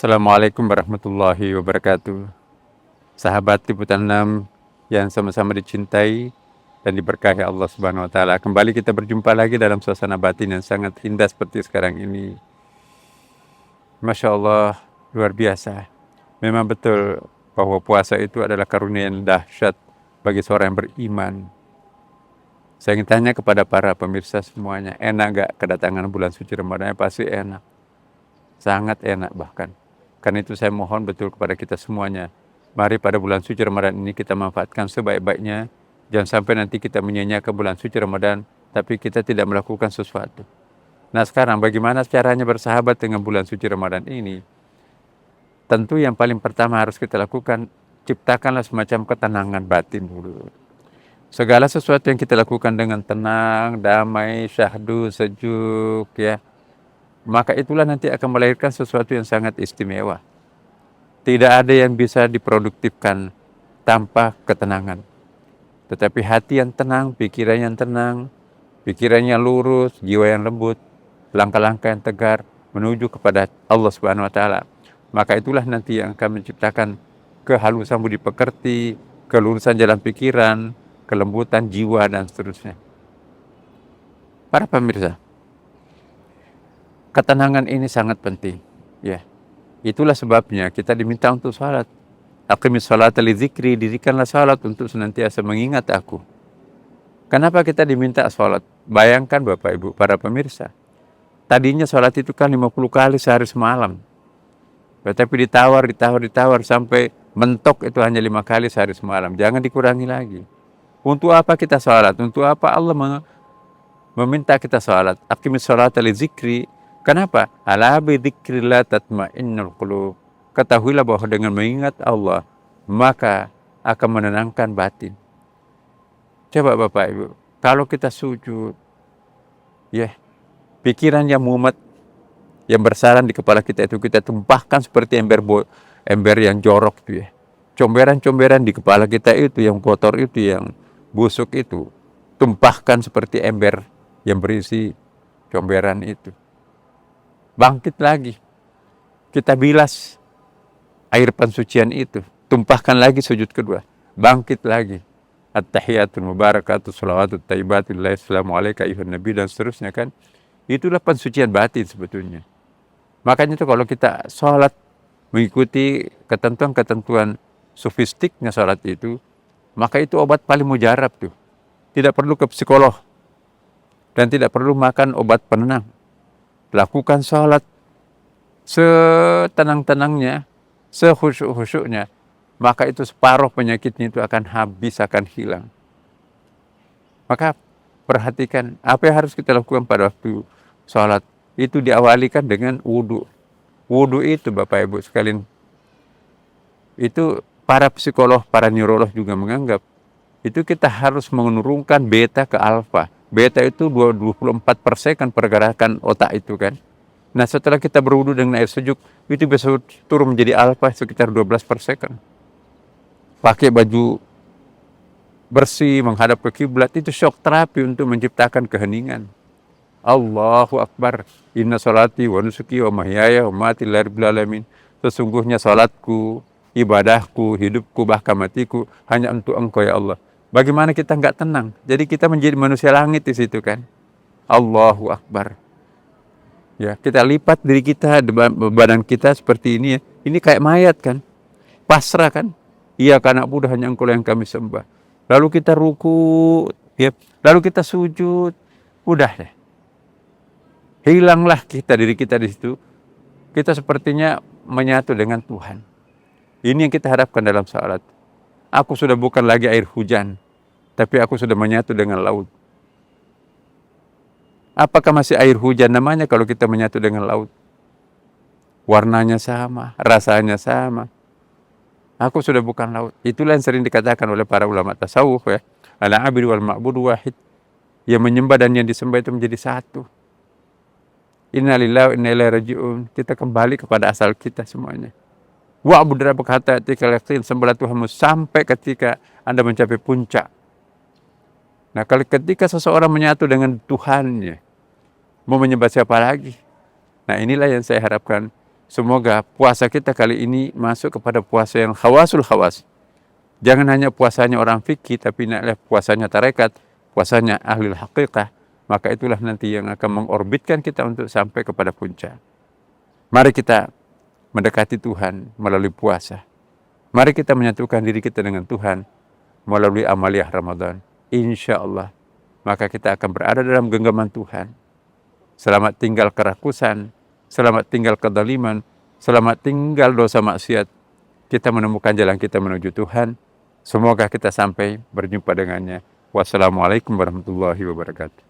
Assalamualaikum warahmatullahi wabarakatuh. Sahabat Liputan 6 yang sama-sama dicintai dan diberkahi Allah Subhanahu wa taala. Kembali kita berjumpa lagi dalam suasana batin yang sangat indah seperti sekarang ini. Masya Allah, luar biasa. Memang betul bahwa puasa itu adalah karunia yang dahsyat bagi seorang yang beriman. Saya ingin tanya kepada para pemirsa semuanya, enak gak kedatangan bulan suci Ramadan? Pasti enak. Sangat enak bahkan. Karena itu saya mohon betul kepada kita semuanya. Mari pada bulan suci Ramadan ini kita manfaatkan sebaik-baiknya. Jangan sampai nanti kita menyanyiakan bulan suci Ramadan, tapi kita tidak melakukan sesuatu. Nah sekarang bagaimana caranya bersahabat dengan bulan suci Ramadan ini? Tentu yang paling pertama harus kita lakukan, ciptakanlah semacam ketenangan batin dulu. Segala sesuatu yang kita lakukan dengan tenang, damai, syahdu, sejuk, ya, maka itulah nanti akan melahirkan sesuatu yang sangat istimewa. Tidak ada yang bisa diproduktifkan tanpa ketenangan. Tetapi hati yang tenang, pikirannya lurus, jiwa yang lembut, langkah-langkah yang tegar menuju kepada Allah Subhanahu wa taala. Maka itulah nanti yang akan menciptakan kehalusan budi pekerti, kelurusan jalan pikiran, kelembutan jiwa dan seterusnya. Para pemirsa, ketenangan ini sangat penting, ya. Itulah sebabnya kita diminta untuk salat. Aqimis salata li dzikri, dirikanlah salat untuk senantiasa mengingat aku. Kenapa kita diminta salat? Bayangkan Bapak Ibu, para pemirsa. Tadinya salat itu kan 50 kali sehari semalam. Tetapi ditawar sampai mentok itu hanya 5 kali sehari semalam. Jangan dikurangi lagi. Untuk apa kita salat? Untuk apa Allah meminta kita salat? Aqimis salata li dzikri. Kenapa? Ala bi dzikrillah tatmainnul qulub. Ketahuilah bahwa dengan mengingat Allah, maka akan menenangkan batin. Coba Bapak Ibu, kalau kita sujud, ya, pikiran yang mumet, yang bersarang di kepala kita itu kita tumpahkan seperti ember yang jorok itu, ya. Comberan-comberan di kepala kita itu yang kotor itu, yang busuk itu, tumpahkan seperti ember yang berisi comberan itu. Bangkit lagi, kita bilas air pensucian itu, tumpahkan lagi sujud kedua, bangkit lagi, at-tahiyatul mubarakatuh sholawatut thayyibatul lillahi assalamualaikum ayuhan nabi dan seterusnya kan. Itulah pensucian batin sebetulnya. Makanya itu kalau kita sholat mengikuti ketentuan-ketentuan sofistiknya sholat itu, maka itu obat paling mujarab tuh. Tidak perlu ke psikolog dan tidak perlu makan obat penenang. Lakukan sholat setenang-tenangnya, sekhusyuk-khusyuknya, maka itu separuh penyakitnya itu akan habis, akan hilang. Maka perhatikan apa yang harus kita lakukan pada waktu sholat. Itu diawalikan dengan wudhu. Wudhu itu Bapak Ibu sekalian, itu para psikolog, para neurolog juga menganggap itu kita harus menurunkan beta ke alfa. Beta itu 24% pergerakan otak itu kan. Nah setelah kita berwudu dengan air sejuk, itu bisa turun menjadi alfa sekitar 12%. Pakai baju bersih, menghadap ke kiblat, itu shock terapi untuk menciptakan keheningan. Allahu Akbar, inna salati wa nusuki wa mahyaya wa mati lillahi rabbil alamin. Sesungguhnya salatku, ibadahku, hidupku, bahkan matiku hanya untuk Engkau ya Allah. Bagaimana kita nggak tenang? Jadi kita menjadi manusia langit di situ kan. Allahu Akbar. Ya, kita lipat diri kita, badan kita seperti ini ya. Ini kayak mayat kan. Pasrah kan. Iya karena Buddha hanya Engkau yang kami sembah. Lalu kita ruku, ya. Lalu kita sujud. Udah deh. Hilanglah diri kita di situ. Kita sepertinya menyatu dengan Tuhan. Ini yang kita harapkan dalam salat. Aku sudah bukan lagi air hujan, tapi aku sudah menyatu dengan laut. Apakah masih air hujan namanya kalau kita menyatu dengan laut? Warnanya sama, rasanya sama. Aku sudah bukan laut. Itulah yang sering dikatakan oleh para ulama tasawuf ya. Al-'abid wal ma'bud wahid. Yang menyembah dan yang disembah itu menjadi satu. Inna lillahi wa inna ilaihi raji'un. Kita kembali kepada asal kita semuanya. Wa'bud rabbaka hatta ya'tiyakal yaqin, sembahlah Tuhanmu sampai ketika Anda mencapai puncak. Nah, kalau ketika seseorang menyatu dengan Tuhannya, mau menyembah siapa lagi? Nah, inilah yang saya harapkan Semoga puasa kita kali ini masuk kepada puasa yang khawasul khawas. Jangan hanya puasanya orang fikih, tapi ini adalah puasanya tarekat, puasanya ahli haqiqah. Maka itulah nanti yang akan mengorbitkan kita untuk sampai kepada puncak. Mari kita mendekati Tuhan melalui puasa. Mari kita menyatukan diri kita dengan Tuhan melalui amaliyah Ramadan. Insya Allah, maka kita akan berada dalam genggaman Tuhan. Selamat tinggal kerakusan, selamat tinggal kedaliman, selamat tinggal dosa maksiat. Kita menemukan jalan kita menuju Tuhan. Semoga kita sampai berjumpa dengannya. Wassalamualaikum warahmatullahi wabarakatuh.